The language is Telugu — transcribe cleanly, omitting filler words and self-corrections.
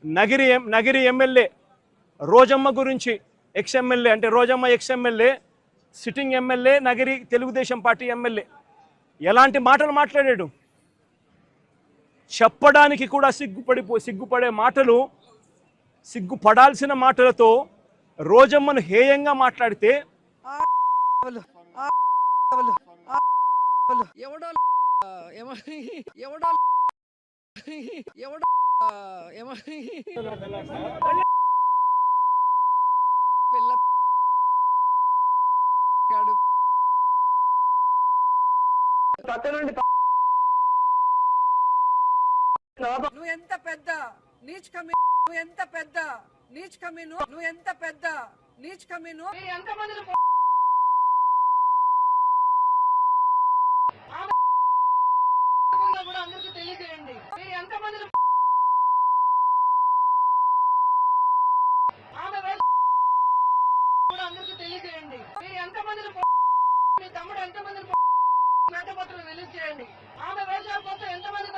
నగిరి ఎమ్మెల్యే రోజమ్మ గురించి, ఎక్స్ఎమ్మెల్యే అంటే Rojamma ex MLA, sitting MLA, Nagiri Telugu Desam party MLA ఎలాంటి మాటలు మాట్లాడాడు? చెప్పడానికి కూడా సిగ్గుపడే మాటలు, సిగ్గుపడాల్సిన మాటలతో రోజమ్మను హేయంగా మాట్లాడితే నువ్వు ఎంత పెద్ద నీచ్ కమి, నువ్వు ఎంత పెద్ద నీచ్ కమి, నువ్వు ఎంత పెద్ద నీచ్ కమి, నువ్వు ఎంతమంది కూడా అందరికీ తెలియజేయండి. మీరు ఎంతమంది ఆమె కూడా అందరికీ తెలియజేయండి. మీరు ఎంతమంది మీ తమ్ముడు ఎంతమంది మేటపత్రులు రిలీజ్ చేయండి. ఆమె వేషాల కోసం ఎంతమంది